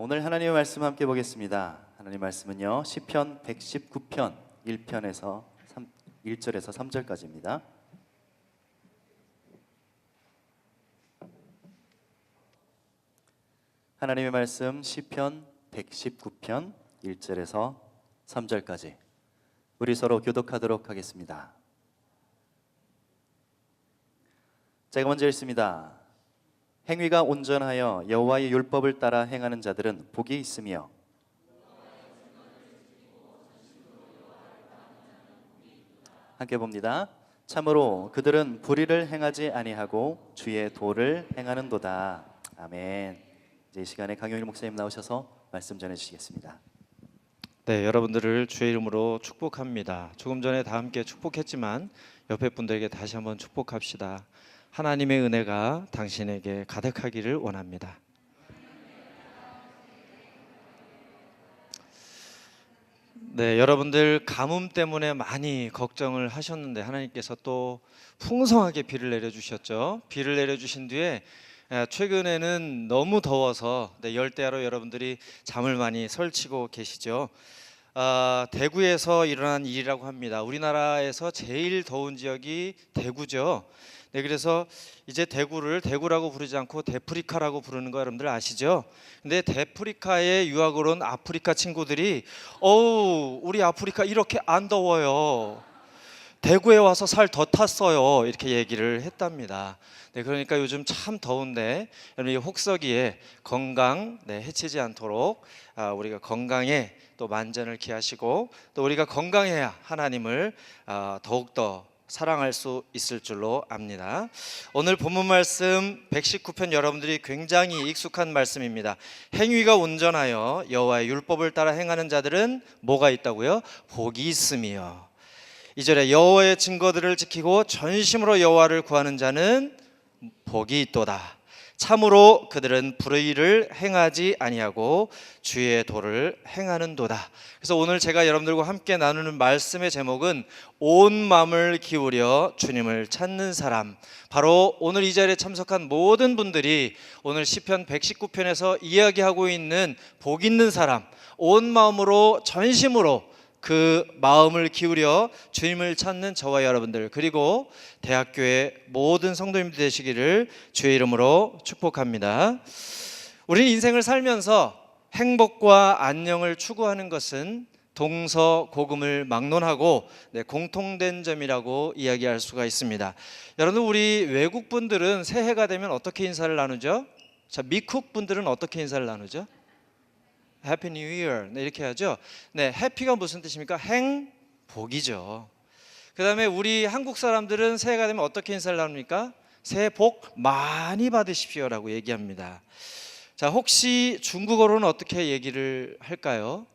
오늘 하나님의 말씀 함께 보겠습니다. 하나님의 말씀은요, 시편 119편 1절에서 3절까지입니다. 하나님의 말씀 시편 119편 1절에서 3절까지 우리 서로 교독하도록 하겠습니다. 제가 먼저 읽습니다. 행위가 온전하여 여호와의 율법을 따라 행하는 자들은 복이 있으며 함께 봅니다. 참으로 그들은 불의를 행하지 아니하고 주의 도를 행하는도다. 아멘. 이제 이 시간에 강용일 목사님 나오셔서 말씀 전해주시겠습니다. 네, 여러분들을 주의 이름으로 축복합니다. 조금 전에 다 함께 축복했지만 옆에 분들에게 다시 한번 축복합시다. 하나님의 은혜가 당신에게 가득하기를 원합니다. 네, 여러분들 가뭄 때문에 많이 걱정을 하셨는데 하나님께서 또 풍성하게 비를 내려주셨죠. 비를 내려주신 뒤에 최근에는 너무 더워서 열대야로 여러분들이 잠을 많이 설치고 계시죠. 대구에서 일어난 일이라고 합니다. 우리나라에서 제일 더운 지역이 대구죠. 네, 그래서 이제 대구를 대구라고 부르지 않고 데프리카라고 부르는 거 여러분들 아시죠? 근데 데프리카에 유학을 온 아프리카 친구들이 우리 아프리카 이렇게 안 더워요. 대구에 와서 살 더 탔어요. 이렇게 얘기를 했답니다. 네, 그러니까 요즘 참 더운데 여러분 이 혹서기에 건강 해치지 않도록 우리가 건강에 또 만전을 기하시고 또 우리가 건강해야 하나님을 더욱더 사랑할 수 있을 줄로 압니다. 오늘 본문 말씀 119편 여러분들이 굉장히 익숙한 말씀입니다. 행위가 온전하여 여호와의 율법을 따라 행하는 자들은 뭐가 있다고요? 복이 있으며. 2절에 여호와의 증거들을 지키고 전심으로 여호와를 구하는 자는 복이 있도다. 참으로 그들은 불의를 행하지 아니하고 주의 도를 행하는도다. 그래서 오늘 제가 여러분들과 함께 나누는 말씀의 제목은 온 마음을 기울여 주님을 찾는 사람. 바로 오늘 이 자리에 참석한 모든 분들이 오늘 시편 119편에서 이야기하고 있는 복 있는 사람, 온 마음으로 전심으로 그 마음을 기울여 주님을 찾는 저와 여러분들, 그리고 대학교의 모든 성도님들 되시기를 주의 이름으로 축복합니다. 우리는 인생을 살면서 행복과 안녕을 추구하는 것은 동서고금을 막론하고 공통된 점이라고 이야기할 수가 있습니다. 여러분, 우리 외국 분들은 새해가 되면 어떻게 인사를 나누죠? 자, 미국 분들은 어떻게 인사를 나누죠? 해피 뉴 이어 이렇게 하죠. 네, 해피가 무슨 뜻입니까? 행복이죠. 그 다음에 우리 한국 사람들은 새해가 되면 어떻게 인사를 나눕니까? 새해 복 많이 받으십시오 라고 얘기합니다. 자, 혹시 중국어로는 어떻게 얘기를 할까요?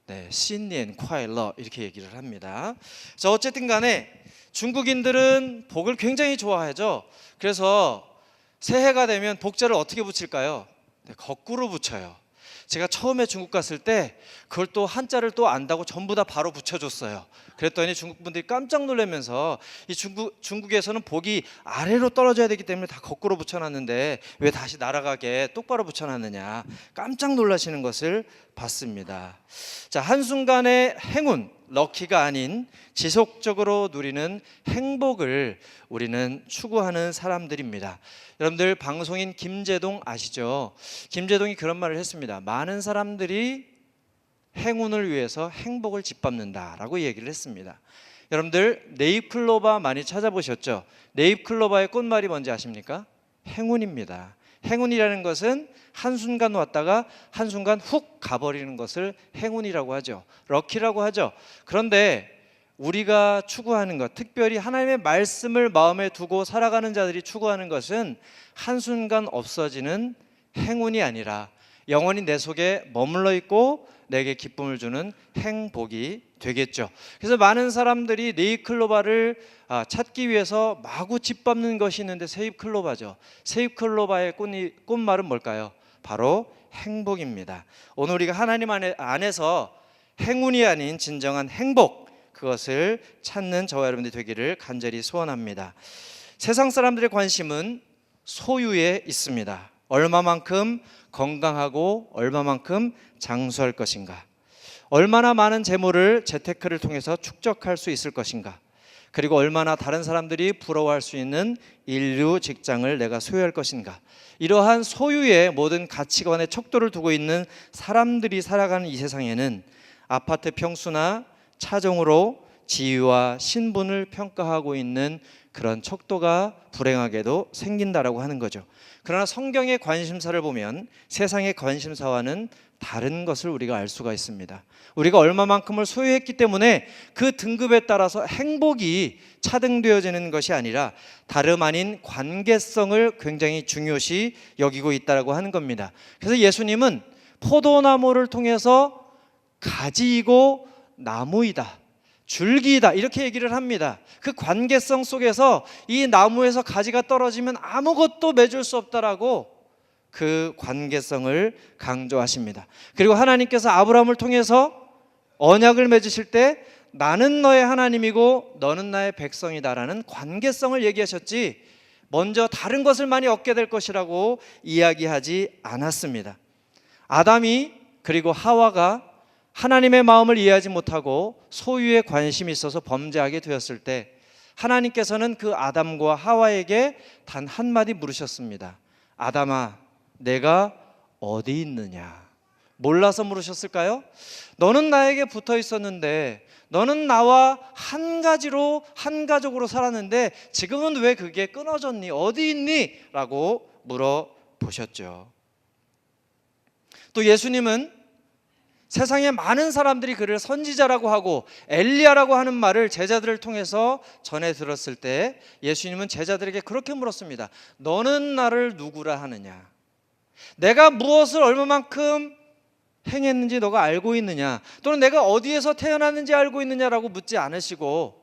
네, 신년 콰일러 이렇게 얘기를 합니다. 자, 어쨌든 간에 중국인들은 복을 굉장히 좋아하죠. 그래서 새해가 되면 복자를 어떻게 붙일까요? 네, 거꾸로 붙여요. 제가 처음에 중국 갔을 때 그걸 또 한자를 또 안다고 전부 다 바로 붙여줬어요. 그랬더니 중국 분들이 깜짝 놀라면서 이 중국에서는 복이 아래로 떨어져야 되기 때문에 다 거꾸로 붙여놨는데 왜 다시 날아가게 똑바로 붙여놨느냐 깜짝 놀라시는 것을 봤습니다. 자, 한순간의 행운, 럭키가 아닌 지속적으로 누리는 행복을 우리는 추구하는 사람들입니다. 여러분들 방송인 김재동 아시죠? 김재동이 그런 말을 했습니다. 많은 사람들이 행운을 위해서 행복을 짓밟는다라고 얘기를 했습니다. 여러분들 네잎클로바 많이 찾아보셨죠? 네잎클로바의 꽃말이 뭔지 아십니까? 행운입니다. 행운이라는 것은 한순간 왔다가 한순간 훅 가버리는 것을 행운이라고 하죠. 럭키라고 하죠. 그런데 우리가 추구하는 것, 특별히 하나님의 말씀을 마음에 두고 살아가는 자들이 추구하는 것은 한순간 없어지는 행운이 아니라 영원히 내 속에 머물러 있고 내게 기쁨을 주는 행복이 되겠죠. 그래서 많은 사람들이 네잎클로바를 찾기 위해서 마구 짓밟는 것이 있는데 세잎클로바죠. 세잎클로바의 꽃말은 뭘까요? 바로 행복입니다. 오늘 우리가 하나님 안에서 행운이 아닌 진정한 행복, 그것을 찾는 저와 여러분들이 되기를 간절히 소원합니다. 세상 사람들의 관심은 소유에 있습니다. 얼마만큼 건강하고 얼마만큼 장수할 것인가? 얼마나 많은 재물을 재테크를 통해서 축적할 수 있을 것인가? 그리고 얼마나 다른 사람들이 부러워할 수 있는 인류 직장을 내가 소유할 것인가? 이러한 소유의 모든 가치관에 척도를 두고 있는 사람들이 살아가는 이 세상에는 아파트 평수나 차종으로 지위와 신분을 평가하고 있는 그런 척도가 불행하게도 생긴다라고 하는 거죠. 그러나 성경의 관심사를 보면 세상의 관심사와는 다른 것을 우리가 알 수가 있습니다. 우리가 얼마만큼을 소유했기 때문에 그 등급에 따라서 행복이 차등되어지는 것이 아니라 다름 아닌 관계성을 굉장히 중요시 여기고 있다고 하는 겁니다. 그래서 예수님은 포도나무를 통해서 가지이고 나무이다, 줄기이다 이렇게 얘기를 합니다. 그 관계성 속에서 이 나무에서 가지가 떨어지면 아무것도 맺을 수 없다라고 그 관계성을 강조하십니다. 그리고 하나님께서 아브라함을 통해서 언약을 맺으실 때 나는 너의 하나님이고 너는 나의 백성이다라는 관계성을 얘기하셨지 먼저 다른 것을 많이 얻게 될 것이라고 이야기하지 않았습니다. 아담이 그리고 하와가 하나님의 마음을 이해하지 못하고 소유에 관심이 있어서 범죄하게 되었을 때 하나님께서는 그 아담과 하와에게 단 한마디 물으셨습니다. 아담아, 내가 어디 있느냐? 몰라서 물으셨을까요? 너는 나에게 붙어 있었는데 너는 나와 한 가족으로 살았는데 지금은 왜 그게 끊어졌니? 어디 있니? 라고 물어보셨죠. 또 예수님은 세상에 많은 사람들이 그를 선지자라고 하고 엘리야라고 하는 말을 제자들을 통해서 전해 들었을 때 예수님은 제자들에게 그렇게 물었습니다. 너는 나를 누구라 하느냐? 내가 무엇을 얼마만큼 행했는지 너가 알고 있느냐? 또는 내가 어디에서 태어났는지 알고 있느냐라고 묻지 않으시고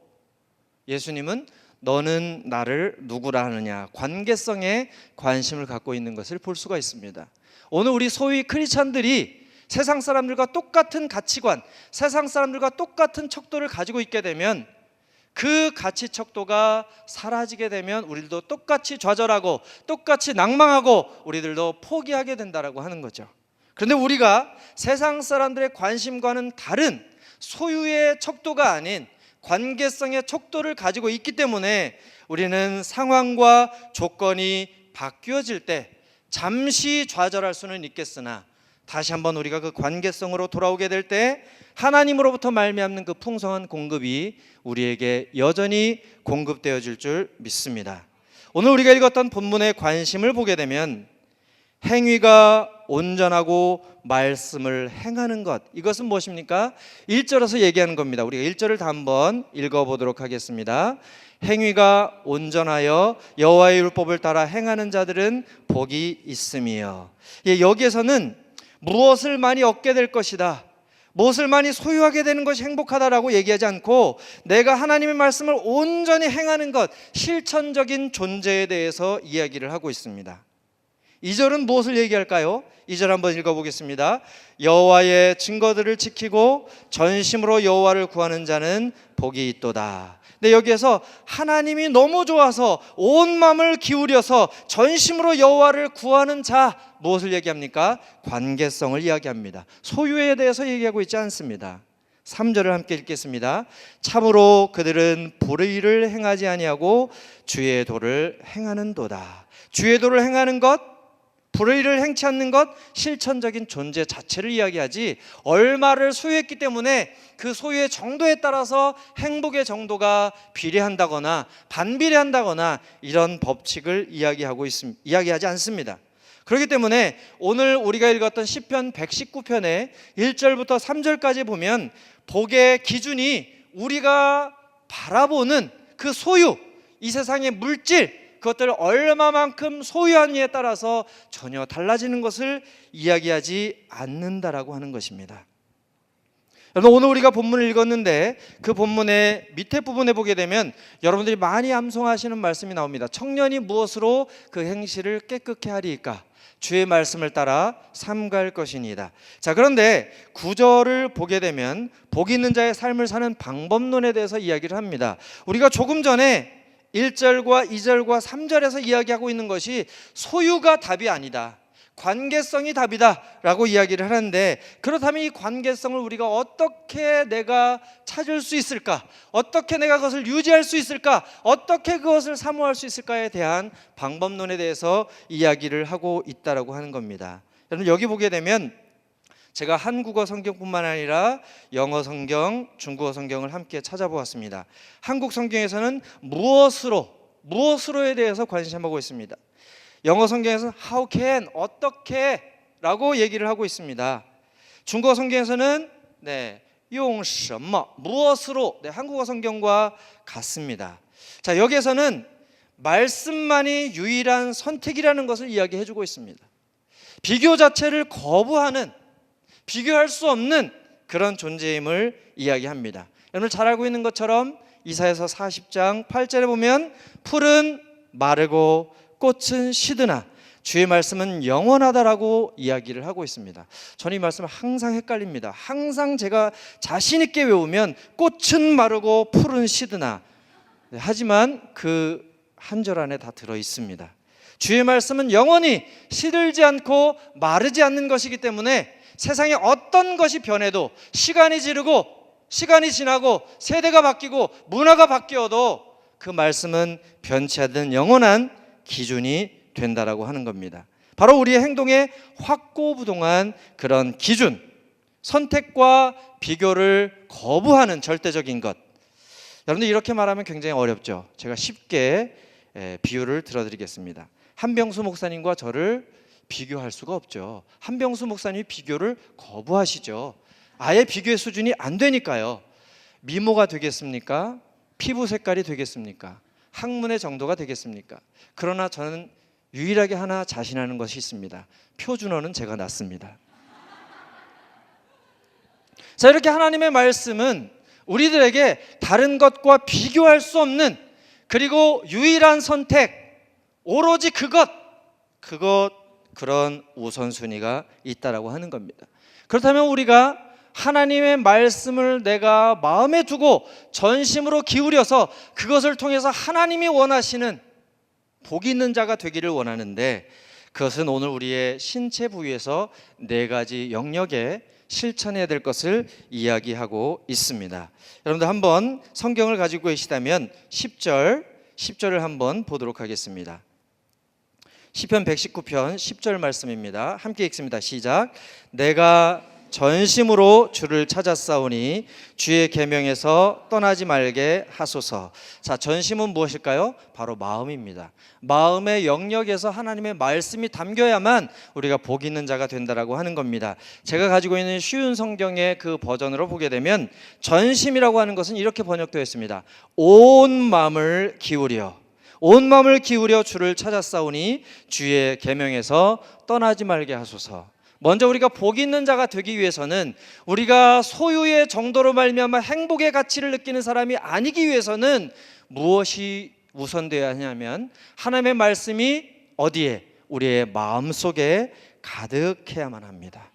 예수님은 너는 나를 누구라 하느냐? 관계성에 관심을 갖고 있는 것을 볼 수가 있습니다. 오늘 우리 소위 크리스찬들이 세상 사람들과 똑같은 가치관, 세상 사람들과 똑같은 척도를 가지고 있게 되면 그 가치 척도가 사라지게 되면 우리들도 똑같이 좌절하고 똑같이 낭망하고 우리들도 포기하게 된다라고 하는 거죠. 그런데 우리가 세상 사람들의 관심과는 다른 소유의 척도가 아닌 관계성의 척도를 가지고 있기 때문에 우리는 상황과 조건이 바뀌어질 때 잠시 좌절할 수는 있겠으나 다시 한번 우리가 그 관계성으로 돌아오게 될 때 하나님으로부터 말미암는 그 풍성한 공급이 우리에게 여전히 공급되어질 줄 믿습니다. 오늘 우리가 읽었던 본문의 관심을 보게 되면 행위가 온전하고 말씀을 행하는 것, 이것은 무엇입니까? 1절에서 얘기하는 겁니다. 우리가 1절을 다 한번 읽어보도록 하겠습니다. 행위가 온전하여 여호와의 율법을 따라 행하는 자들은 복이 있음이요. 여기에서는 무엇을 많이 얻게 될 것이다, 무엇을 많이 소유하게 되는 것이 행복하다라고 얘기하지 않고 내가 하나님의 말씀을 온전히 행하는 것, 실천적인 존재에 대해서 이야기를 하고 있습니다. 2절은 무엇을 얘기할까요? 2절 한번 읽어보겠습니다. 여호와의 증거들을 지키고 전심으로 여호와를 구하는 자는 복이 있도다. 근데 여기에서 하나님이 너무 좋아서 온 마음을 기울여서 전심으로 여호와를 구하는 자, 무엇을 얘기합니까? 관계성을 이야기합니다. 소유에 대해서 얘기하고 있지 않습니다. 3절을 함께 읽겠습니다. 참으로 그들은 불의를 행하지 아니하고 주의 도를 행하는도다. 주의 도를 행하는 것, 불의를 행치 않는 것, 실천적인 존재 자체를 이야기하지 얼마를 소유했기 때문에 그 소유의 정도에 따라서 행복의 정도가 비례한다거나 반비례한다거나 이런 법칙을 이야기하지 않습니다. 그렇기 때문에 오늘 우리가 읽었던 시편 119편의 1절부터 3절까지 보면 복의 기준이 우리가 바라보는 그 소유, 이 세상의 물질, 그것들을 얼마만큼 소유하느냐에 따라서 전혀 달라지는 것을 이야기하지 않는다라고 하는 것입니다. 여러분, 오늘 우리가 본문을 읽었는데 그 본문의 밑에 부분에 보게 되면 여러분들이 많이 암송하시는 말씀이 나옵니다. 청년이 무엇으로 그 행실을 깨끗게 하리이까? 주의 말씀을 따라 삼갈 것이니이다. 자, 그런데 9절을 보게 되면 복 있는 자의 삶을 사는 방법론에 대해서 이야기를 합니다. 우리가 조금 전에 1절과 2절과 3절에서 이야기하고 있는 것이 소유가 답이 아니다, 관계성이 답이다 라고 이야기를 하는데, 그렇다면 이 관계성을 우리가 어떻게 내가 찾을 수 있을까, 어떻게 내가 그것을 유지할 수 있을까, 어떻게 그것을 사모할 수 있을까에 대한 방법론에 대해서 이야기를 하고 있다라고 하는 겁니다. 여러분, 여기 보게 되면 제가 한국어 성경뿐만 아니라 영어 성경, 중국어 성경을 함께 찾아보았습니다. 한국 성경에서는 무엇으로에 대해서 관심하고 있습니다. 영어 성경에서는 how can, 어떻게 라고 얘기를 하고 있습니다. 중국어 성경에서는 용什么, 무엇으로, 한국어 성경과 같습니다. 자, 여기에서는 말씀만이 유일한 선택이라는 것을 이야기해 주고 있습니다. 비교 자체를 거부하는, 비교할 수 없는 그런 존재임을 이야기합니다. 여러분 잘 알고 있는 것처럼 이사야서 40장 8절에 보면 풀은 마르고 꽃은 시드나 주의 말씀은 영원하다라고 이야기를 하고 있습니다. 저는 이 말씀을 항상 헷갈립니다. 항상 제가 자신 있게 외우면 꽃은 마르고 풀은 시드나, 하지만 그 한 절 안에 다 들어 있습니다. 주의 말씀은 영원히 시들지 않고 마르지 않는 것이기 때문에 세상에 어떤 것이 변해도, 시간이 지나고 세대가 바뀌고 문화가 바뀌어도 그 말씀은 변치 않는 영원한 기준이 된다라고 하는 겁니다. 바로 우리의 행동에 확고부동한 그런 기준, 선택과 비교를 거부하는 절대적인 것. 여러분들 이렇게 말하면 굉장히 어렵죠. 제가 쉽게 비유를 들어드리겠습니다. 한병수 목사님과 저를 비교할 수가 없죠. 한병수 목사님이 비교를 거부하시죠. 아예 비교의 수준이 안 되니까요. 미모가 되겠습니까? 피부 색깔이 되겠습니까? 학문의 정도가 되겠습니까? 그러나 저는 유일하게 하나 자신하는 것이 있습니다. 표준어는 제가 낫습니다. 자, 이렇게 하나님의 말씀은 우리들에게 다른 것과 비교할 수 없는, 그리고 유일한 선택, 오로지 그런 우선순위가 있다라고 하는 겁니다. 그렇다면 우리가 하나님의 말씀을 내가 마음에 두고 전심으로 기울여서 그것을 통해서 하나님이 원하시는 복 있는 자가 되기를 원하는데, 그것은 오늘 우리의 신체 부위에서 4가지 영역에 실천해야 될 것을 이야기하고 있습니다. 여러분들 한번 성경을 가지고 계시다면 10절을 한번 보도록 하겠습니다. 시편 119편 10절 말씀입니다. 함께 읽습니다. 시작. 내가 전심으로 주를 찾았사오니 주의 계명에서 떠나지 말게 하소서. 자, 전심은 무엇일까요? 바로 마음입니다. 마음의 영역에서 하나님의 말씀이 담겨야만 우리가 복 있는 자가 된다라고 하는 겁니다. 제가 가지고 있는 쉬운 성경의 그 버전으로 보게 되면 전심이라고 하는 것은 이렇게 번역되어 있습니다. 온 마음을 기울여 주를 찾았사오니 주의 계명에서 떠나지 말게 하소서. 먼저 우리가 복 있는 자가 되기 위해서는, 우리가 소유의 정도로 말미암아 행복의 가치를 느끼는 사람이 아니기 위해서는 무엇이 우선되어야 하냐면 하나님의 말씀이 어디에? 우리의 마음속에 가득해야만 합니다.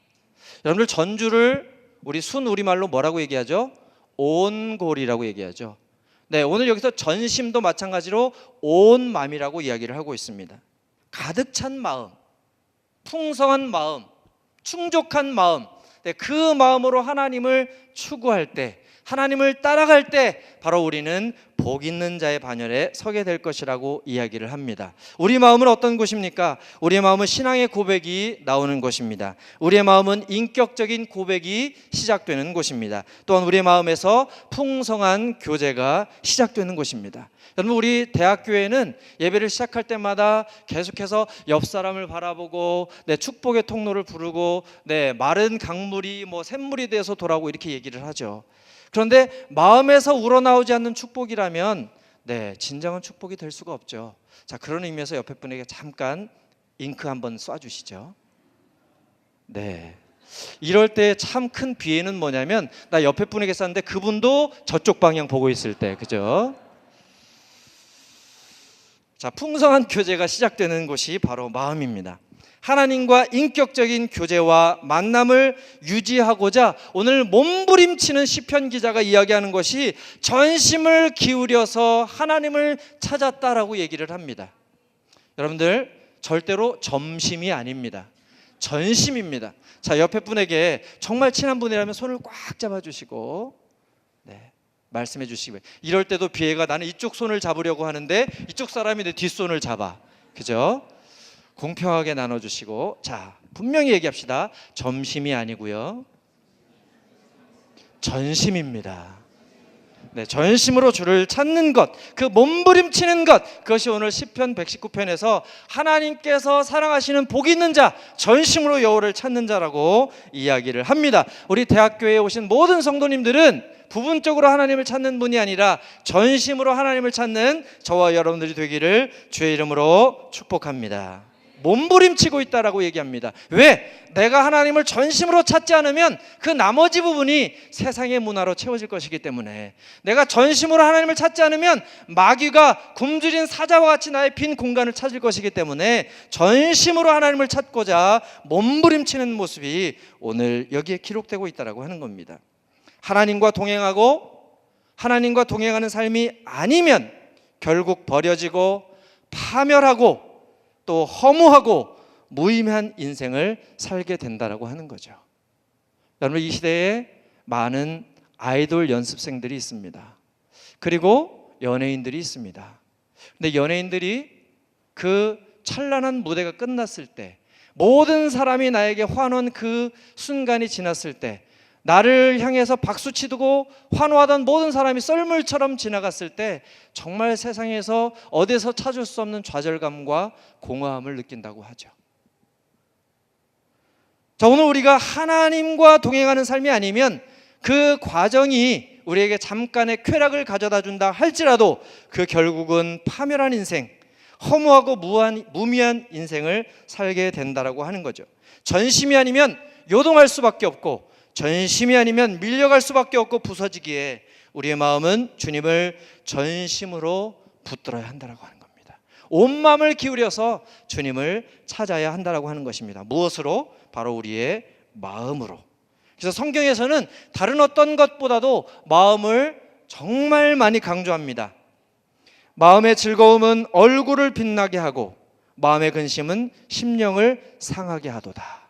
여러분들 전주를 우리 순우리말로 뭐라고 얘기하죠? 온골이라고 얘기하죠. 네, 오늘 여기서 전심도 마찬가지로 온 마음이라고 이야기를 하고 있습니다. 가득 찬 마음, 풍성한 마음, 충족한 마음, 그 마음으로 하나님을 추구할 때, 하나님을 따라갈 때 바로 우리는 복 있는 자의 반열에 서게 될 것이라고 이야기를 합니다. 우리 마음은 어떤 곳입니까? 우리의 마음은 신앙의 고백이 나오는 곳입니다. 우리의 마음은 인격적인 고백이 시작되는 곳입니다. 또한 우리의 마음에서 풍성한 교제가 시작되는 곳입니다. 여러분, 우리 대학교에는 예배를 시작할 때마다 계속해서 옆 사람을 바라보고 축복의 통로를 부르고 마른 강물이 샘물이 돼서 돌아오고 이렇게 얘기를 하죠. 그런데 마음에서 우러나오지 않는 축복이라면 진정한 축복이 될 수가 없죠. 자, 그런 의미에서 옆에 분에게 잠깐 잉크 한번 쏴주시죠. 이럴 때 참 큰 비애는 뭐냐면, 나 옆에 분에게 쐈는데 그분도 저쪽 방향 보고 있을 때, 그죠? 자, 풍성한 교제가 시작되는 곳이 바로 마음입니다. 하나님과 인격적인 교제와 만남을 유지하고자 오늘 몸부림치는 시편 기자가 이야기하는 것이 전심을 기울여서 하나님을 찾았다라고 얘기를 합니다. 여러분들, 절대로 점심이 아닙니다. 전심입니다. 자, 옆에 분에게 정말 친한 분이라면 손을 꽉 잡아주시고, 네, 말씀해 주시기. 이럴 때도 비애가 나는 이쪽 손을 잡으려고 하는데 이쪽 사람이 내 뒷손을 잡아. 그죠? 공평하게 나눠주시고, 자, 분명히 얘기합시다. 점심이 아니고요, 전심입니다. 네, 전심으로 주를 찾는 것, 그 몸부림치는 것, 그것이 오늘 시편 119편에서 하나님께서 사랑하시는 복 있는 자, 전심으로 여호와를 찾는 자라고 이야기를 합니다. 우리 대학교에 오신 모든 성도님들은 부분적으로 하나님을 찾는 분이 아니라 전심으로 하나님을 찾는 저와 여러분들이 되기를 주의 이름으로 축복합니다. 몸부림치고 있다라고 얘기합니다. 왜? 내가 하나님을 전심으로 찾지 않으면 그 나머지 부분이 세상의 문화로 채워질 것이기 때문에, 내가 전심으로 하나님을 찾지 않으면 마귀가 굶주린 사자와 같이 나의 빈 공간을 찾을 것이기 때문에 전심으로 하나님을 찾고자 몸부림치는 모습이 오늘 여기에 기록되고 있다라고 하는 겁니다. 하나님과 동행하고 하나님과 동행하는 삶이 아니면 결국 버려지고 파멸하고 또 허무하고 무의미한 인생을 살게 된다라고 하는 거죠. 여러분, 이 시대에 많은 아이돌 연습생들이 있습니다. 그리고 연예인들이 있습니다. 근데 연예인들이 그 찬란한 무대가 끝났을 때, 모든 사람이 나에게 환호한 그 순간이 지났을 때, 나를 향해서 박수치고 환호하던 모든 사람이 썰물처럼 지나갔을 때 정말 세상에서 어디서 찾을 수 없는 좌절감과 공허함을 느낀다고 하죠. 자, 오늘 우리가 하나님과 동행하는 삶이 아니면 그 과정이 우리에게 잠깐의 쾌락을 가져다 준다 할지라도 그 결국은 파멸한 인생, 허무하고 무미한 인생을 살게 된다라고 하는 거죠. 전심이 아니면 요동할 수밖에 없고, 전심이 아니면 밀려갈 수밖에 없고 부서지기에 우리의 마음은 주님을 전심으로 붙들어야 한다라고 하는 겁니다. 온 마음을 기울여서 주님을 찾아야 한다라고 하는 것입니다. 무엇으로? 바로 우리의 마음으로. 그래서 성경에서는 다른 어떤 것보다도 마음을 정말 많이 강조합니다. 마음의 즐거움은 얼굴을 빛나게 하고 마음의 근심은 심령을 상하게 하도다.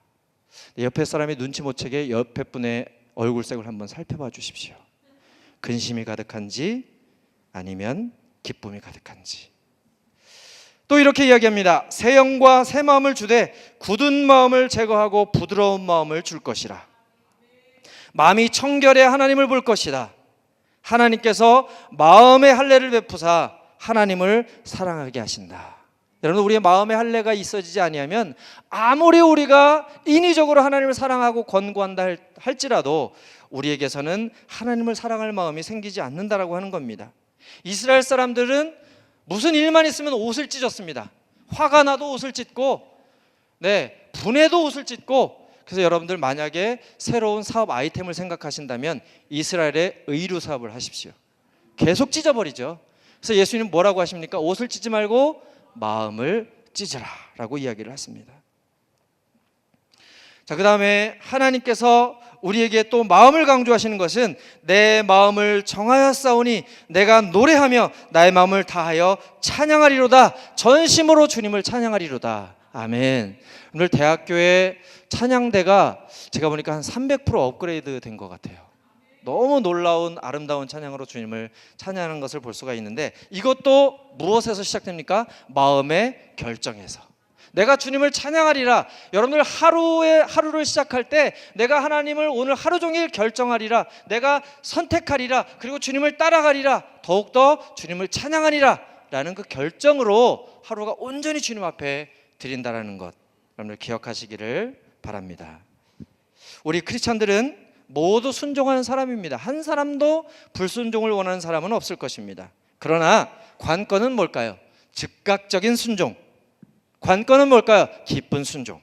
옆에 사람이 눈치 못 채게 옆에 분의 얼굴색을 한번 살펴봐 주십시오. 근심이 가득한지 아니면 기쁨이 가득한지. 또 이렇게 이야기합니다. 새 영과 새 마음을 주되 굳은 마음을 제거하고 부드러운 마음을 줄 것이라. 마음이 청결해 하나님을 볼 것이다. 하나님께서 마음의 할례를 베푸사 하나님을 사랑하게 하신다. 여러분, 우리의 마음의 할례가 있어지지 아니하면 아무리 우리가 인위적으로 하나님을 사랑하고 권고한다 할지라도 우리에게서는 하나님을 사랑할 마음이 생기지 않는다라고 하는 겁니다. 이스라엘 사람들은 무슨 일만 있으면 옷을 찢었습니다. 화가 나도 옷을 찢고, 네, 분해도 옷을 찢고. 그래서 여러분들 만약에 새로운 사업 아이템을 생각하신다면 이스라엘의 의류 사업을 하십시오. 계속 찢어버리죠. 그래서 예수님 뭐라고 하십니까? 옷을 찢지 말고 마음을 찢으라 라고 이야기를 했습니다. 자, 그 다음에 하나님께서 우리에게 또 마음을 강조하시는 것은 내 마음을 정하였사오니 내가 노래하며 나의 마음을 다하여 찬양하리로다. 전심으로 주님을 찬양하리로다. 아멘. 오늘 대학교의 찬양대가 제가 보니까 한 300% 업그레이드 된 것 같아요. 너무 놀라운 아름다운 찬양으로 주님을 찬양하는 것을 볼 수가 있는데, 이것도 무엇에서 시작됩니까? 마음의 결정에서. 내가 주님을 찬양하리라. 여러분들 하루를 시작할 때 내가 하나님을 오늘 하루 종일 결정하리라, 내가 선택하리라, 그리고 주님을 따라가리라, 더욱더 주님을 찬양하리라 라는 그 결정으로 하루가 온전히 주님 앞에 드린다라는 것, 여러분들 기억하시기를 바랍니다. 우리 크리스찬들은 모두 순종하는 사람입니다. 한 사람도 불순종을 원하는 사람은 없을 것입니다. 그러나 관건은 뭘까요? 즉각적인 순종. 관건은 뭘까요? 기쁜 순종.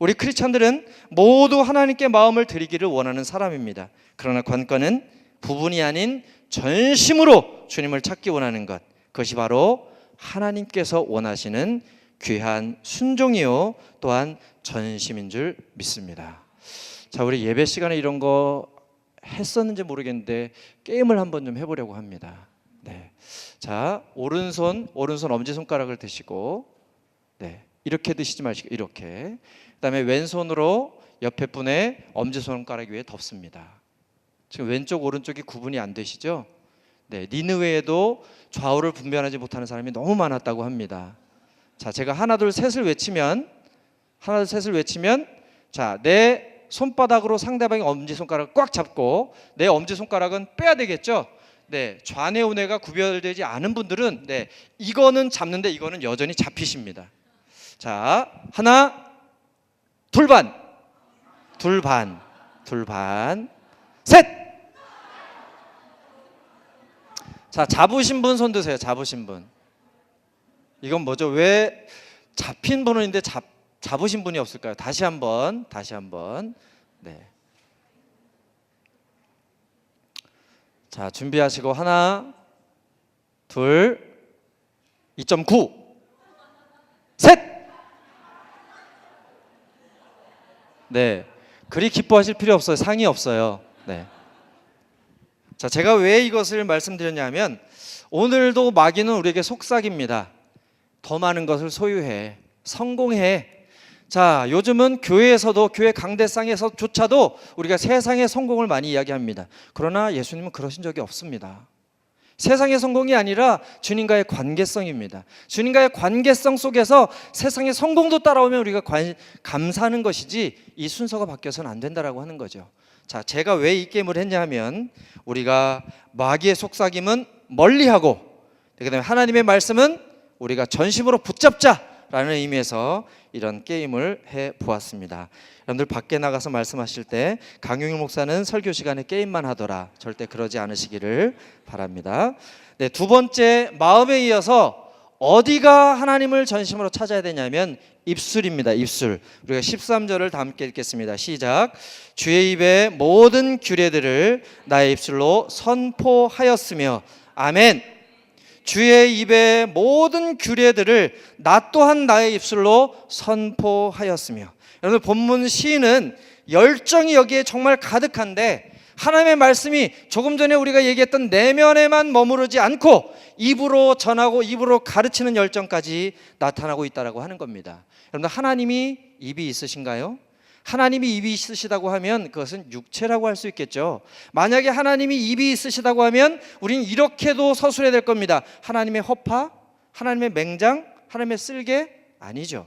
우리 크리스찬들은 모두 하나님께 마음을 드리기를 원하는 사람입니다. 그러나 관건은 부분이 아닌 전심으로 주님을 찾기 원하는 것, 그것이 바로 하나님께서 원하시는 귀한 순종이요 또한 전심인 줄 믿습니다. 자, 우리 예배 시간에 이런 거 했었는지 모르겠는데 게임을 한번 좀 해보려고 합니다. 네. 자, 오른손 엄지손가락을 드시고, 네, 이렇게 드시지 마시고 이렇게. 그다음에 왼손으로 옆에 분의 엄지손가락 위에 덮습니다. 지금 왼쪽 오른쪽이 구분이 안 되시죠? 네, 니느웨에도 좌우를 분별하지 못하는 사람이 너무 많았다고 합니다. 자, 제가 하나 둘 셋을 외치면 자, 내 손바닥으로 상대방의 엄지손가락을 꽉 잡고 내 엄지손가락은 빼야 되겠죠? 네, 좌뇌 우뇌가 구별되지 않은 분들은 네, 이거는 잡는데 이거는 여전히 잡히십니다. 자, 하나, 둘반, 셋. 자, 잡으신 분 손 드세요. 잡으신 분. 이건 뭐죠? 왜 잡힌 분은 있는데 잡으신 분이 없을까요? 다시 한번. 네. 자, 준비하시고 하나, 둘, 2.9, 셋. 네. 그리 기뻐하실 필요 없어요. 상이 없어요. 네. 자, 제가 왜 이것을 말씀드렸냐면 오늘도 마귀는 우리에게 속삭입니다. 더 많은 것을 소유해, 성공해. 자, 요즘은 교회에서도 교회 강대상에서조차도 우리가 세상의 성공을 많이 이야기합니다. 그러나 예수님은 그러신 적이 없습니다. 세상의 성공이 아니라 주님과의 관계성입니다. 주님과의 관계성 속에서 세상의 성공도 따라오면 우리가 감사하는 것이지 이 순서가 바뀌어서는 안 된다라고 하는 거죠. 자, 제가 왜 이 게임을 했냐 하면 우리가 마귀의 속삭임은 멀리하고 그다음에 하나님의 말씀은 우리가 전심으로 붙잡자라는 의미에서 이런 게임을 해보았습니다. 여러분들 밖에 나가서 말씀하실 때 강용일 목사는 설교 시간에 게임만 하더라, 절대 그러지 않으시기를 바랍니다. 네, 두 번째, 마음에 이어서 어디가 하나님을 전심으로 찾아야 되냐면 입술입니다. 입술. 우리가 13절을 다 함께 읽겠습니다. 시작. 주의 입의 모든 규례들을 나의 입술로 선포하였으며. 아멘. 주의 입의 모든 규례들을 나 또한 나의 입술로 선포하였으며. 여러분, 본문 시인은 열정이 여기에 정말 가득한데 하나님의 말씀이 조금 전에 우리가 얘기했던 내면에만 머무르지 않고 입으로 전하고 입으로 가르치는 열정까지 나타나고 있다고 하는 겁니다. 여러분, 하나님이 입이 있으신가요? 하나님이 입이 있으시다고 하면 그것은 육체라고 할 수 있겠죠. 만약에 하나님이 입이 있으시다고 하면 우리는 이렇게도 서술해야 될 겁니다. 하나님의 허파, 하나님의 맹장, 하나님의 쓸개? 아니죠.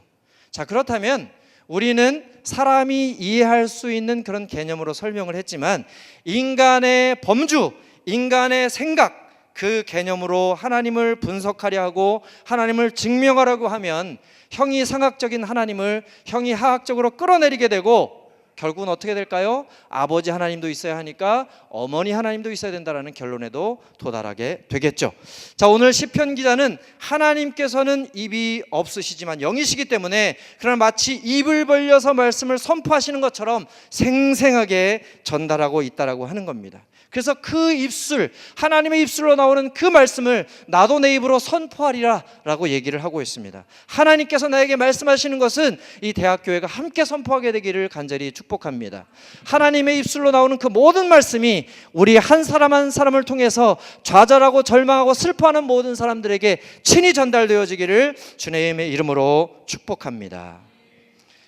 자, 그렇다면 우리는 사람이 이해할 수 있는 그런 개념으로 설명을 했지만 인간의 범주, 인간의 생각, 그 개념으로 하나님을 분석하려 하고 하나님을 증명하려고 하면 형이 상학적인 하나님을 형이 하학적으로 끌어내리게 되고 결국은 어떻게 될까요? 아버지 하나님도 있어야 하니까 어머니 하나님도 있어야 된다는 결론에도 도달하게 되겠죠. 자, 오늘 시편 기자는 하나님께서는 입이 없으시지만 영이시기 때문에 그러나 마치 입을 벌려서 말씀을 선포하시는 것처럼 생생하게 전달하고 있다라고 하는 겁니다. 그래서 그 입술, 하나님의 입술로 나오는 그 말씀을 나도 내 입으로 선포하리라 라고 얘기를 하고 있습니다. 하나님께서 나에게 말씀하시는 것은 이 대학교회가 함께 선포하게 되기를 간절히 축복합니다. 하나님의 입술로 나오는 그 모든 말씀이 우리 한 사람 한 사람을 통해서 좌절하고 절망하고 슬퍼하는 모든 사람들에게 친히 전달되어지기를 주님의 이름으로 축복합니다.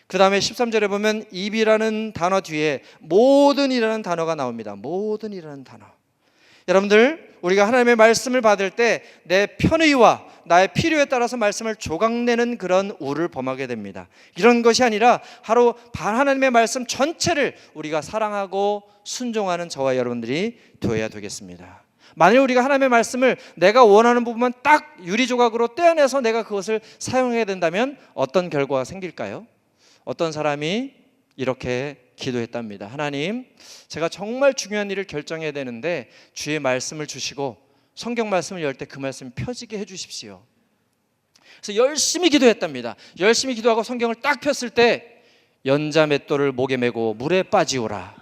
그 다음에 13절에 보면 입이라는 단어 뒤에 모든이라는 단어가 나옵니다. 모든이라는 단어. 여러분들, 우리가 하나님의 말씀을 받을 때 내 편의와 나의 필요에 따라서 말씀을 조각내는 그런 우를 범하게 됩니다. 이런 것이 아니라 하루 하나님의 말씀 전체를 우리가 사랑하고 순종하는 저와 여러분들이 되어야 되겠습니다. 만일 우리가 하나님의 말씀을 내가 원하는 부분만 딱 유리조각으로 떼어내서 내가 그것을 사용해야 된다면 어떤 결과가 생길까요? 어떤 사람이 이렇게 기도했답니다. 하나님, 제가 정말 중요한 일을 결정해야 되는데 주의 말씀을 주시고 성경 말씀을 열 때 그 말씀이 펴지게 해주십시오. 그래서 열심히 기도했답니다. 열심히 기도하고 성경을 딱 폈을 때 연자 맷돌을 목에 메고 물에 빠지오라.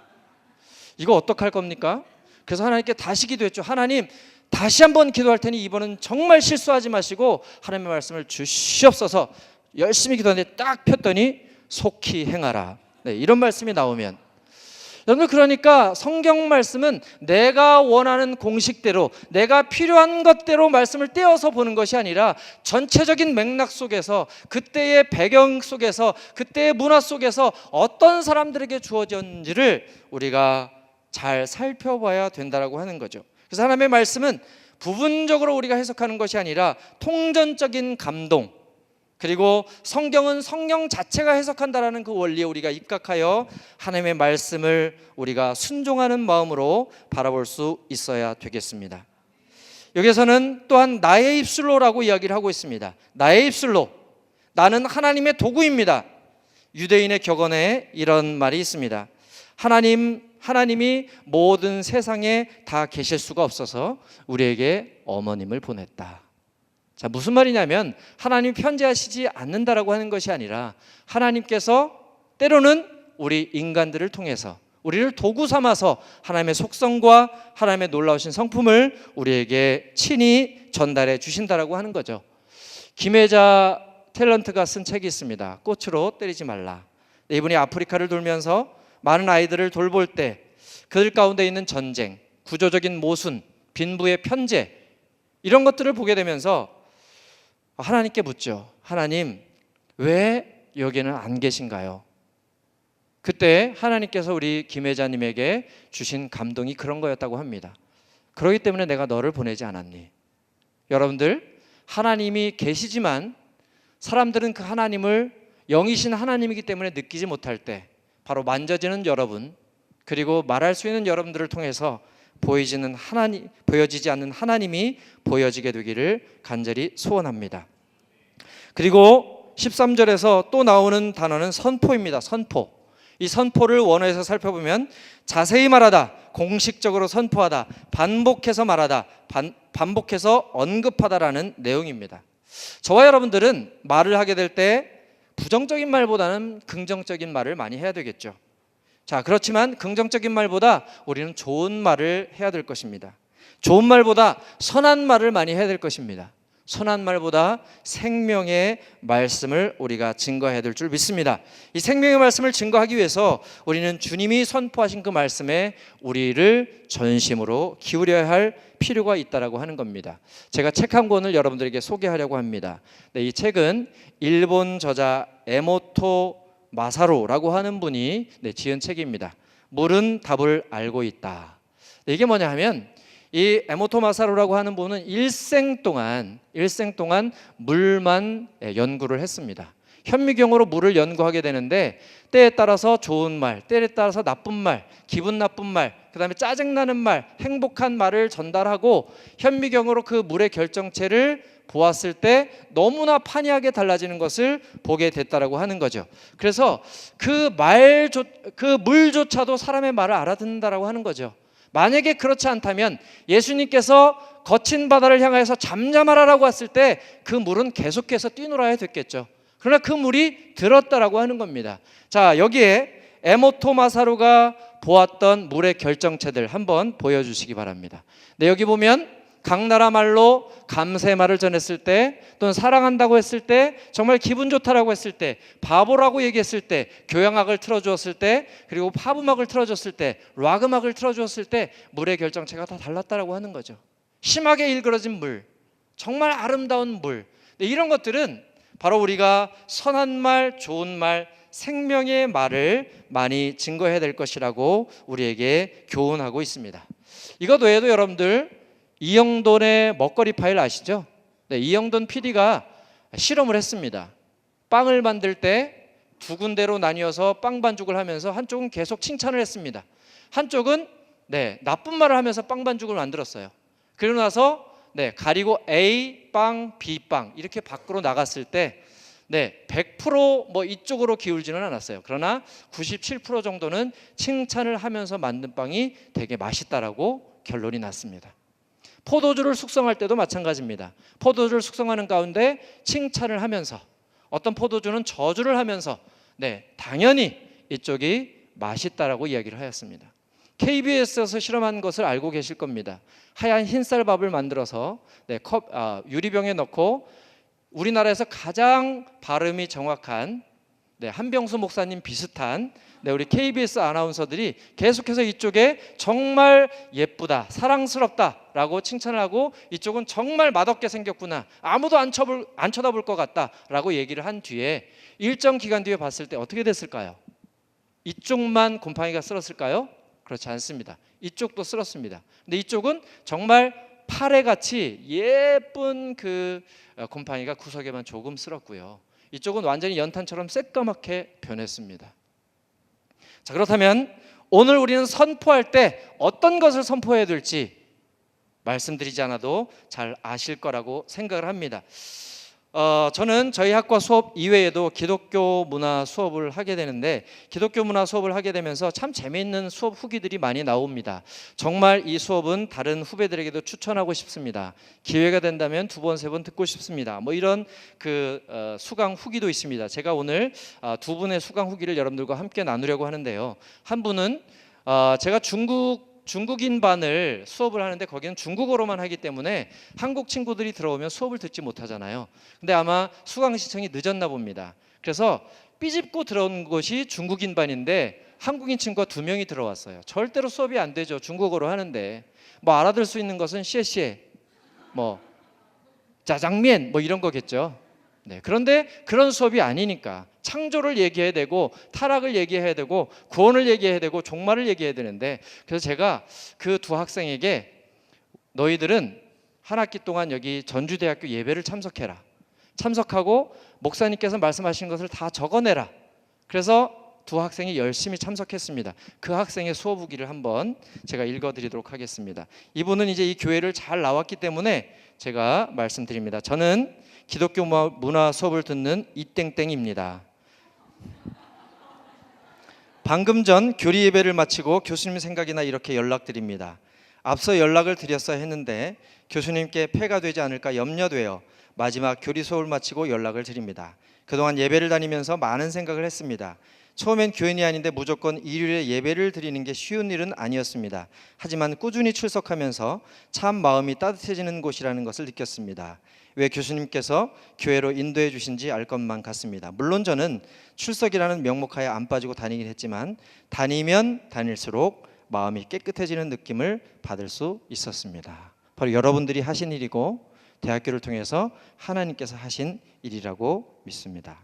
이거 어떡할 겁니까? 그래서 하나님께 다시 기도했죠. 하나님, 다시 한번 기도할 테니 이번은 정말 실수하지 마시고 하나님의 말씀을 주시옵소서. 열심히 기도하는데 딱 폈더니 속히 행하라. 네, 이런 말씀이 나오면 여러분, 그러니까 성경 말씀은 내가 원하는 공식대로 내가 필요한 것대로 말씀을 떼어서 보는 것이 아니라 전체적인 맥락 속에서, 그때의 배경 속에서, 그때의 문화 속에서 어떤 사람들에게 주어졌는지를 우리가 잘 살펴봐야 된다라고 하는 거죠. 그래서 하나님의 말씀은 부분적으로 우리가 해석하는 것이 아니라 통전적인 감동, 그리고 성경은 성경 자체가 해석한다라는 그 원리에 우리가 입각하여 하나님의 말씀을 우리가 순종하는 마음으로 바라볼 수 있어야 되겠습니다. 여기서는 또한 나의 입술로라고 이야기를 하고 있습니다. 나의 입술로, 나는 하나님의 도구입니다. 유대인의 격언에 이런 말이 있습니다. 하나님이 모든 세상에 다 계실 수가 없어서 우리에게 어머님을 보냈다. 자, 무슨 말이냐면 하나님이 편재하시지 않는다라고 하는 것이 아니라 하나님께서 때로는 우리 인간들을 통해서 우리를 도구 삼아서 하나님의 속성과 하나님의 놀라우신 성품을 우리에게 친히 전달해 주신다라고 하는 거죠. 김혜자 탤런트가 쓴 책이 있습니다. 꽃으로 때리지 말라. 이분이 아프리카를 돌면서 많은 아이들을 돌볼 때 그들 가운데 있는 전쟁, 구조적인 모순, 빈부의 편재, 이런 것들을 보게 되면서 하나님께 묻죠. 하나님, 왜 여기는 안 계신가요? 그때 하나님께서 우리 김혜자님에게 주신 감동이 그런 거였다고 합니다. 그렇기 때문에 내가 너를 보내지 않았니? 여러분들, 하나님이 계시지만 사람들은 그 하나님을 영이신 하나님이기 때문에 느끼지 못할 때 바로 만져지는 여러분, 그리고 말할 수 있는 여러분들을 통해서 보여지지 않는 하나님이 보여지게 되기를 간절히 소원합니다. 그리고 13절에서 또 나오는 단어는 선포입니다. 선포. 이 선포를 원어에서 살펴보면 자세히 말하다, 공식적으로 선포하다, 반복해서 말하다, 반복해서 언급하다라는 내용입니다. 저와 여러분들은 말을 하게 될 때 부정적인 말보다는 긍정적인 말을 많이 해야 되겠죠. 자, 그렇지만 긍정적인 말보다 우리는 좋은 말을 해야 될 것입니다. 좋은 말보다 선한 말을 많이 해야 될 것입니다. 선한 말보다 생명의 말씀을 우리가 증거해야 될 줄 믿습니다. 이 생명의 말씀을 증거하기 위해서 우리는 주님이 선포하신 그 말씀에 우리를 전심으로 기울여야 할 필요가 있다라고 하는 겁니다. 제가 책 한 권을 여러분들에게 소개하려고 합니다. 네, 이 책은 일본 저자 에모토 마사로라고 하는 분이 지은 책입니다. 물은 답을 알고 있다. 이게 뭐냐 하면 이 에모토 마사로라고 하는 분은 일생 동안 물만 연구를 했습니다. 현미경으로 물을 연구하게 되는데 때에 따라서 좋은 말, 때에 따라서 나쁜 말, 기분 나쁜 말, 그다음에 짜증나는 말, 행복한 말을 전달하고 현미경으로 그 물의 결정체를 보았을 때 너무나 판이하게 달라지는 것을 보게 됐다라고 하는 거죠. 그래서 그 물조차도 사람의 말을 알아듣는다라고 하는 거죠. 만약에 그렇지 않다면 예수님께서 거친 바다를 향하여서 잠잠하라라고 했을 때 그 물은 계속해서 뛰놀아야 됐겠죠. 그러나 그 물이 들었다라고 하는 겁니다. 자, 여기에 에모토 마사루가 보았던 물의 결정체들 한번 보여주시기 바랍니다. 네, 여기 보면 각 나라 말로 감사의 말을 전했을 때, 또는 사랑한다고 했을 때, 정말 기분 좋다라고 했을 때, 바보라고 얘기했을 때, 교향악을 틀어주었을 때, 그리고 팝음악을 틀어줬을 때, 락음악을 틀어주었을 때 물의 결정체가 다 달랐다라고 하는 거죠. 심하게 일그러진 물, 정말 아름다운 물, 이런 것들은 바로 우리가 선한 말, 좋은 말, 생명의 말을 많이 증거해야 될 것이라고 우리에게 교훈하고 있습니다. 이것 외에도 여러분들 이영돈의 먹거리 파일 아시죠? 네, 이영돈 PD가 실험을 했습니다. 빵을 만들 때 두 군데로 나뉘어서 빵 반죽을 하면서 한쪽은 계속 칭찬을 했습니다. 한쪽은 나쁜 말을 하면서 빵 반죽을 만들었어요. 그러고 나서 가리고 A 빵, B 빵 이렇게 밖으로 나갔을 때 100% 뭐 이쪽으로 기울지는 않았어요. 그러나 97% 정도는 칭찬을 하면서 만든 빵이 되게 맛있다라고 결론이 났습니다. 포도주를 숙성할 때도 마찬가지입니다. 포도주를 숙성하는 가운데 칭찬을 하면서, 어떤 포도주는 저주를 하면서 당연히 이쪽이 맛있다라고 이야기를 하였습니다. KBS에서 실험한 것을 알고 계실 겁니다. 하얀 흰쌀밥을 만들어서 유리병에 넣고 우리나라에서 가장 발음이 정확한 한병수 목사님 비슷한 우리 KBS 아나운서들이 계속해서 이쪽에 정말 예쁘다, 사랑스럽다라고 칭찬을 하고 이쪽은 정말 맛없게 생겼구나, 아무도 안 쳐다볼 것 같다라고 얘기를 한 뒤에 일정 기간 뒤에 봤을 때 어떻게 됐을까요? 이쪽만 곰팡이가 쓸었을까요? 그렇지 않습니다. 이쪽도 쓸었습니다. 근데 이쪽은 정말 파래같이 예쁜 그 곰팡이가 구석에만 조금 쓸었고요. 이쪽은 완전히 연탄처럼 새까맣게 변했습니다. 자, 그렇다면 오늘 우리는 선포할 때 어떤 것을 선포해야 될지 말씀드리지 않아도 잘 아실 거라고 생각을 합니다. 저는 저희 학과 수업 이외에도 기독교 문화 수업을 하게 되는데, 기독교 문화 수업을 하게 되면서 참 재미있는 수업 후기들이 많이 나옵니다. 정말 이 수업은 다른 후배들에게도 추천하고 싶습니다. 기회가 된다면 2번, 3번 듣고 싶습니다. 뭐 이런 수강 후기도 있습니다. 제가 오늘 2분의 수강 후기를 여러분들과 함께 나누려고 하는데요. 한 분은 제가 중국인 반을 수업을 하는데 거기는 중국어로만 하기 때문에 한국 친구들이 들어오면 수업을 듣지 못하잖아요. 근데 아마 수강 신청이 늦었나 봅니다. 그래서 삐집고 들어온 것이 중국인 반인데 한국인 친구가 2명이 들어왔어요. 절대로 수업이 안 되죠. 중국어로 하는데 뭐 알아들 수 있는 것은 시에시에, 뭐 짜장면 뭐 이런 거겠죠. 그런데 그런 수업이 아니니까 창조를 얘기해야 되고 타락을 얘기해야 되고 구원을 얘기해야 되고 종말을 얘기해야 되는데, 그래서 제가 그 2 학생에게 너희들은 한 학기 동안 여기 전주대학교 예배를 참석하고 목사님께서 말씀하신 것을 다 적어내라. 그래서 2 학생이 열심히 참석했습니다. 그 학생의 수업 후기를 한번 제가 읽어드리도록 하겠습니다. 이분은 이제 이 교회를 잘 나왔기 때문에 제가 말씀드립니다. 저는 기독교 문화 수업을 듣는 이땡땡입니다. 방금 전 교리 예배를 마치고 교수님 생각이나 이렇게 연락드립니다. 앞서 연락을 드렸어야 했는데 교수님께 폐가 되지 않을까 염려되어 마지막 교리 수업을 마치고 연락을 드립니다. 그동안 예배를 다니면서 많은 생각을 했습니다. 처음엔 교인이 아닌데 무조건 일요일에 예배를 드리는 게 쉬운 일은 아니었습니다. 하지만 꾸준히 출석하면서 참 마음이 따뜻해지는 곳이라는 것을 느꼈습니다. 왜 교수님께서 교회로 인도해 주신지 알 것만 같습니다. 물론 저는 출석이라는 명목하에 안 빠지고 다니긴 했지만 다니면 다닐수록 마음이 깨끗해지는 느낌을 받을 수 있었습니다. 바로 여러분들이 하신 일이고 대학교를 통해서 하나님께서 하신 일이라고 믿습니다.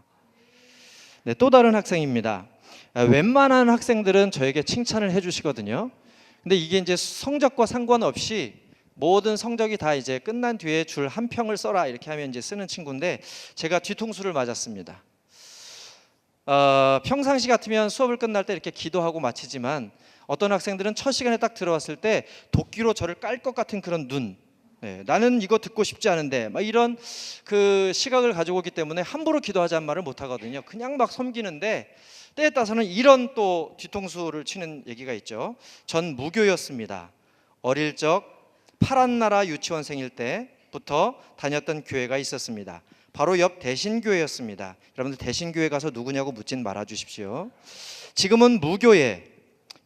또 다른 학생입니다. 웬만한 학생들은 저에게 칭찬을 해주시거든요. 근데 이게 이제 성적과 상관없이 모든 성적이 다 이제 끝난 뒤에 줄 한 평을 써라 이렇게 하면 이제 쓰는 친구인데, 제가 뒤통수를 맞았습니다. 평상시 같으면 수업을 끝날 때 이렇게 기도하고 마치지만 어떤 학생들은 첫 시간에 딱 들어왔을 때 도끼로 저를 깔 것 같은 그런 눈, 나는 이거 듣고 싶지 않은데 막 이런 그 시각을 가지고 오기 때문에 함부로 기도하자는 말을 못 하거든요. 그냥 막 섬기는데 때에 따라서는 이런 또 뒤통수를 치는 얘기가 있죠. 전 무교였습니다. 어릴 적 파란 나라 유치원생일 때부터 다녔던 교회가 있었습니다. 바로 옆 대신교회였습니다. 여러분들 대신교회 가서 누구냐고 묻진 말아 주십시오. 지금은 무교회,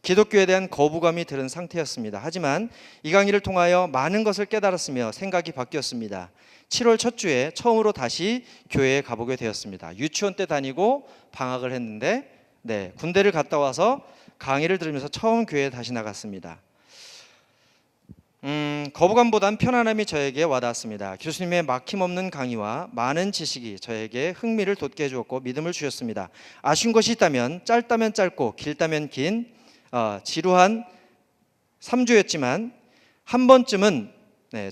기독교에 대한 거부감이 들은 상태였습니다. 하지만 이 강의를 통하여 많은 것을 깨달았으며 생각이 바뀌었습니다. 7월 첫 주에 처음으로 다시 교회에 가보게 되었습니다. 유치원 때 다니고 방학을 했는데 군대를 갔다 와서 강의를 들으면서 처음 교회에 다시 나갔습니다. 거부감보단 편안함이 저에게 와닿았습니다. 교수님의 막힘없는 강의와 많은 지식이 저에게 흥미를 돋게 해주었고 믿음을 주셨습니다. 아쉬운 것이 있다면 짧다면 짧고 길다면 긴 지루한 3주였지만 한 번쯤은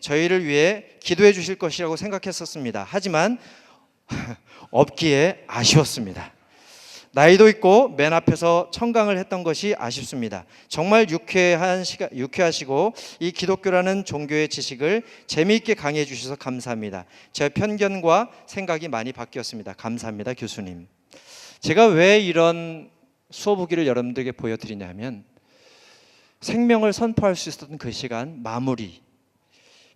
저희를 위해 기도해 주실 것이라고 생각했었습니다. 하지만 없기에 아쉬웠습니다. 나이도 있고 맨 앞에서 청강을 했던 것이 아쉽습니다. 정말 유쾌하시고 이 기독교라는 종교의 지식을 재미있게 강의해 주셔서 감사합니다. 제 편견과 생각이 많이 바뀌었습니다. 감사합니다, 교수님. 제가 왜 이런 수업 후기를 여러분들에게 보여드리냐면, 생명을 선포할 수 있었던 그 시간 마무리,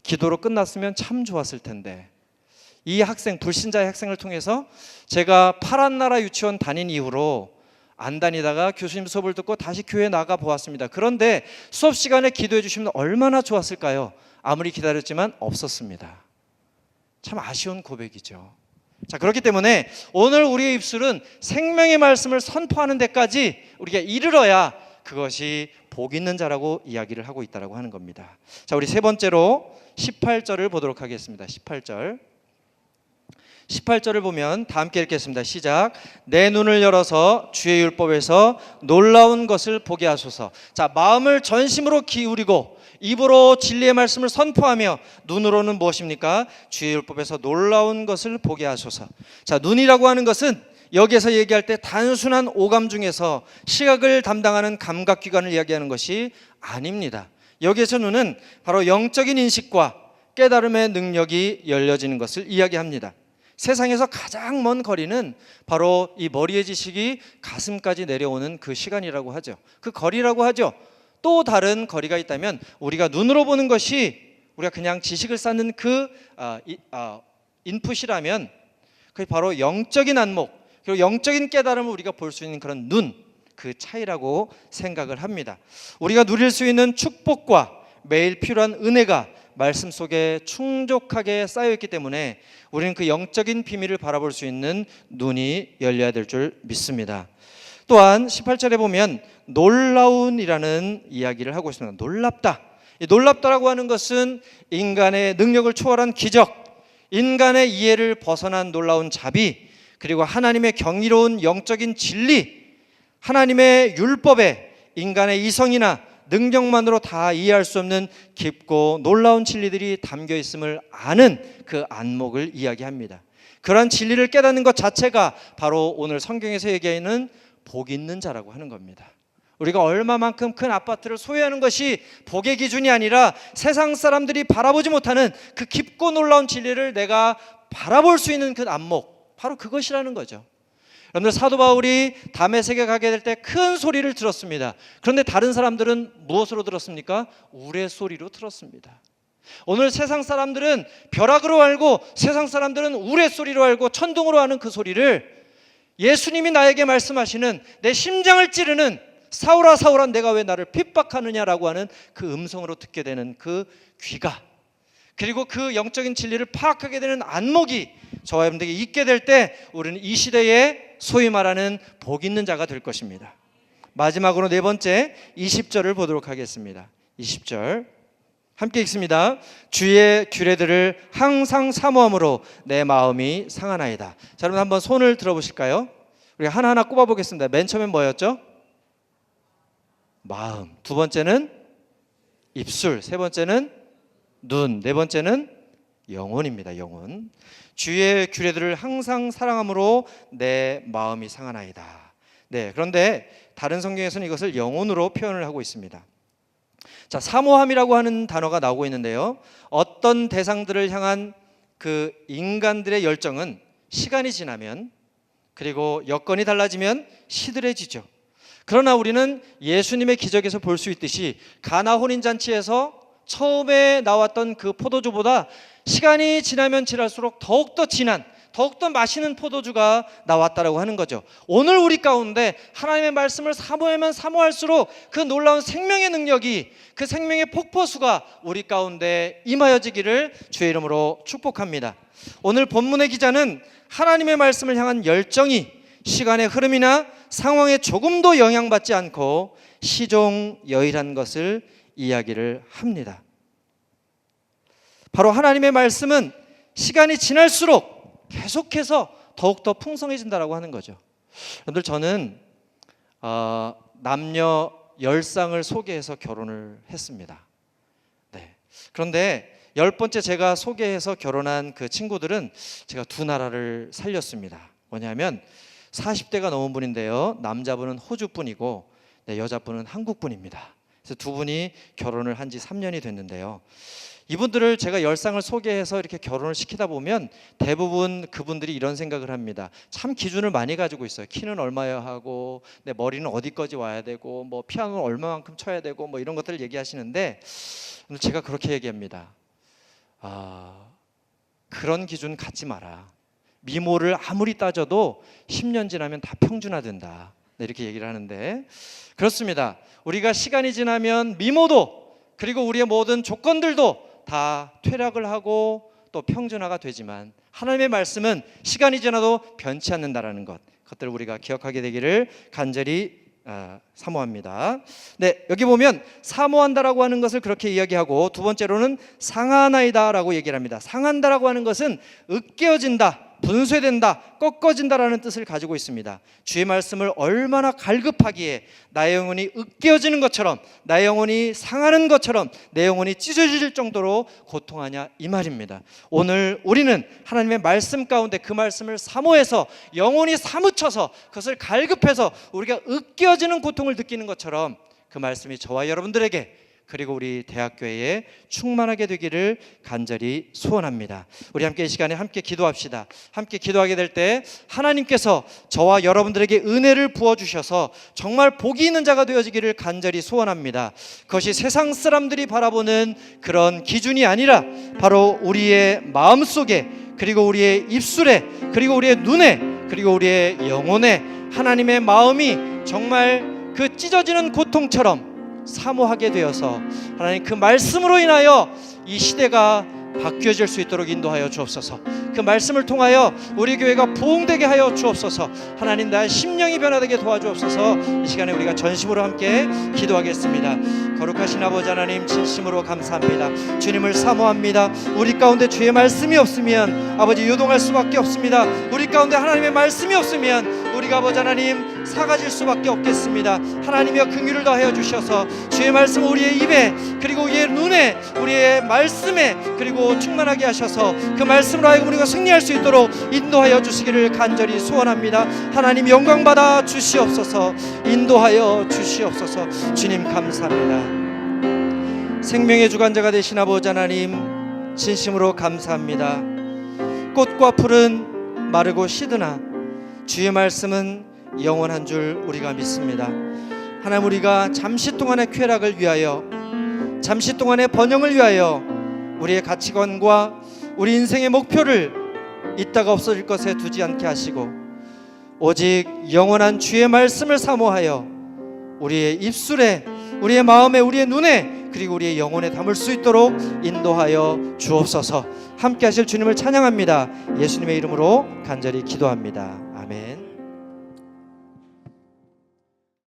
기도로 끝났으면 참 좋았을 텐데, 이 학생, 불신자의 학생을 통해서 제가 파란 나라 유치원 다닌 이후로 안 다니다가 교수님 수업을 듣고 다시 교회에 나가 보았습니다. 그런데 수업 시간에 기도해 주시면 얼마나 좋았을까요? 아무리 기다렸지만 없었습니다. 참 아쉬운 고백이죠. 자, 그렇기 때문에 오늘 우리의 입술은 생명의 말씀을 선포하는 데까지 우리가 이르러야 그것이 복 있는 자라고 이야기를 하고 있다라고 하는 겁니다. 자, 우리 세 번째로 18절을 보도록 하겠습니다. 18절을 보면 다 함께 읽겠습니다. 시작. 내 눈을 열어서 주의 율법에서 놀라운 것을 보게 하소서. 자, 마음을 전심으로 기울이고 입으로 진리의 말씀을 선포하며 눈으로는 무엇입니까? 주의 율법에서 놀라운 것을 보게 하소서. 자, 눈이라고 하는 것은 여기에서 얘기할 때 단순한 오감 중에서 시각을 담당하는 감각기관을 이야기하는 것이 아닙니다. 여기에서 눈은 바로 영적인 인식과 깨달음의 능력이 열려지는 것을 이야기합니다. 세상에서 가장 먼 거리는 바로 이 머리의 지식이 가슴까지 내려오는 그 시간이라고 하죠. 그 거리라고 하죠. 또 다른 거리가 있다면 우리가 눈으로 보는 것이 우리가 그냥 지식을 쌓는 그 인풋이라면 그게 바로 영적인 안목 그리고 영적인 깨달음을 우리가 볼 수 있는 그런 눈, 그 차이라고 생각을 합니다. 우리가 누릴 수 있는 축복과 매일 필요한 은혜가 말씀 속에 충족하게 쌓여있기 때문에 우리는 그 영적인 비밀을 바라볼 수 있는 눈이 열려야 될 줄 믿습니다. 또한 18절에 보면 놀라운이라는 이야기를 하고 있습니다. 놀랍다. 이 놀랍다라고 하는 것은 인간의 능력을 초월한 기적, 인간의 이해를 벗어난 놀라운 자비, 그리고 하나님의 경이로운 영적인 진리, 하나님의 율법에 인간의 이성이나 능력만으로 다 이해할 수 없는 깊고 놀라운 진리들이 담겨 있음을 아는 그 안목을 이야기합니다. 그러한 진리를 깨닫는 것 자체가 바로 오늘 성경에서 얘기하는 복 있는 자라고 하는 겁니다. 우리가 얼마만큼 큰 아파트를 소유하는 것이 복의 기준이 아니라 세상 사람들이 바라보지 못하는 그 깊고 놀라운 진리를 내가 바라볼 수 있는 그 안목, 바로 그것이라는 거죠. 여러분들, 사도 바울이 다메섹에 가게 될 때 큰 소리를 들었습니다. 그런데 다른 사람들은 무엇으로 들었습니까? 우레소리로 들었습니다. 오늘 세상 사람들은 벼락으로 알고 세상 사람들은 우레소리로 알고 천둥으로 하는 그 소리를 예수님이 나에게 말씀하시는 내 심장을 찌르는 사울아 사울아 내가 왜 나를 핍박하느냐라고 하는 그 음성으로 듣게 되는 그 귀가, 그리고 그 영적인 진리를 파악하게 되는 안목이 저와 여러분들에게 있게 될 때 우리는 이 시대에 소위 말하는 복 있는 자가 될 것입니다. 마지막으로 네 번째 20절을 보도록 하겠습니다. 20절 함께 읽습니다. 주의 규례들을 항상 사모함으로 내 마음이 상하나이다. 자, 여러분 한번 손을 들어보실까요? 우리 하나하나 꼽아보겠습니다. 맨 처음엔 뭐였죠? 마음. 두 번째는 입술. 세 번째는 눈. 네 번째는 영혼입니다. 영혼. 주의 규례들을 항상 사랑함으로 내 마음이 상하나이다. 네, 그런데 다른 성경에서는 이것을 영혼으로 표현을 하고 있습니다. 자, 사모함이라고 하는 단어가 나오고 있는데요, 어떤 대상들을 향한 그 인간들의 열정은 시간이 지나면, 그리고 여건이 달라지면 시들해지죠. 그러나 우리는 예수님의 기적에서 볼 수 있듯이 가나 혼인잔치에서 처음에 나왔던 그 포도주보다 시간이 지나면 지날수록 더욱더 진한, 더욱더 맛있는 포도주가 나왔다라고 하는 거죠. 오늘 우리 가운데 하나님의 말씀을 사모하면 사모할수록 그 놀라운 생명의 능력이, 그 생명의 폭포수가 우리 가운데 임하여지기를 주의 이름으로 축복합니다. 오늘 본문의 기자는 하나님의 말씀을 향한 열정이 시간의 흐름이나 상황에 조금도 영향받지 않고 시종여일한 것을 이야기를 합니다. 바로 하나님의 말씀은 시간이 지날수록 계속해서 더욱더 풍성해진다라고 하는 거죠. 여러분들, 저는 남녀 10쌍을 소개해서 결혼을 했습니다. 네. 그런데 10번째 제가 소개해서 결혼한 그 친구들은 제가 두 나라를 살렸습니다. 뭐냐면 40대가 넘은 분인데요, 남자분은 호주분이고 여자분은 한국분입니다. 그래서 두 분이 결혼을 한 지 3년이 됐는데요, 이분들을 제가 10쌍을 소개해서 이렇게 결혼을 시키다 보면 대부분 그분들이 이런 생각을 합니다. 참 기준을 많이 가지고 있어요. 키는 얼마여야 하고, 내 머리는 어디까지 와야 되고, 뭐 피아노는 얼마만큼 쳐야 되고, 뭐 이런 것들을 얘기하시는데, 제가 그렇게 얘기합니다. 그런 기준 갖지 마라. 미모를 아무리 따져도 10년 지나면 다 평준화된다. 네, 이렇게 얘기를 하는데, 그렇습니다. 우리가 시간이 지나면 미모도, 그리고 우리의 모든 조건들도 다 퇴락을 하고 또 평준화가 되지만 하나님의 말씀은 시간이 지나도 변치 않는다라는 것, 그것들을 우리가 기억하게 되기를 간절히 사모합니다. 네, 여기 보면 사모한다라고 하는 것을 그렇게 이야기하고, 두 번째로는 상하나이다라고 얘기를 합니다. 상한다라고 하는 것은 으깨어진다, 분쇄된다, 꺾어진다라는 뜻을 가지고 있습니다. 주의 말씀을 얼마나 갈급하기에 나의 영혼이 으깨어지는 것처럼, 나의 영혼이 상하는 것처럼 내 영혼이 찢어질 정도로 고통하냐, 이 말입니다. 오늘 우리는 하나님의 말씀 가운데 그 말씀을 사모해서 영혼이 사무쳐서 그것을 갈급해서 우리가 으깨어지는 고통을 느끼는 것처럼 그 말씀이 저와 여러분들에게, 그리고 우리 대학교에 충만하게 되기를 간절히 소원합니다. 우리 함께 이 시간에 함께 기도합시다. 함께 기도하게 될 때 하나님께서 저와 여러분들에게 은혜를 부어주셔서 정말 복이 있는 자가 되어지기를 간절히 소원합니다. 그것이 세상 사람들이 바라보는 그런 기준이 아니라 바로 우리의 마음속에, 그리고 우리의 입술에, 그리고 우리의 눈에, 그리고 우리의 영혼에 하나님의 마음이 정말 그 찢어지는 고통처럼 사모하게 되어서 하나님 그 말씀으로 인하여 이 시대가 바뀌어질 수 있도록 인도하여 주옵소서. 그 말씀을 통하여 우리 교회가 부흥되게 하여 주옵소서. 하나님, 나의 심령이 변화되게 도와주옵소서. 이 시간에 우리가 전심으로 함께 기도하겠습니다. 거룩하신 아버지 하나님, 진심으로 감사합니다. 주님을 사모합니다. 우리 가운데 주의 말씀이 없으면 아버지 요동할 수밖에 없습니다. 우리 가운데 하나님의 말씀이 없으면 우리가 아버지 하나님 사가질 수밖에 없겠습니다. 하나님이여 긍휼을 더하여 주셔서 주의 말씀을 우리의 입에, 그리고 우리의 눈에, 우리의 말씀에, 그리고 충만하게 하셔서 그 말씀으로 하여금 우리가 승리할 수 있도록 인도하여 주시기를 간절히 소원합니다. 하나님 영광 받아 주시옵소서. 인도하여 주시옵소서. 주님 감사합니다. 생명의 주관자가 되신 아버지 하나님, 진심으로 감사합니다. 꽃과 풀은 마르고 시드나 주의 말씀은 영원한 줄 우리가 믿습니다. 하나님, 우리가 잠시 동안의 쾌락을 위하여, 잠시 동안의 번영을 위하여 우리의 가치관과 우리 인생의 목표를 있다가 없어질 것에 두지 않게 하시고, 오직 영원한 주의 말씀을 사모하여 우리의 입술에, 우리의 마음에, 우리의 눈에, 그리고 우리의 영혼에 담을 수 있도록 인도하여 주옵소서. 함께 하실 주님을 찬양합니다. 예수님의 이름으로 간절히 기도합니다.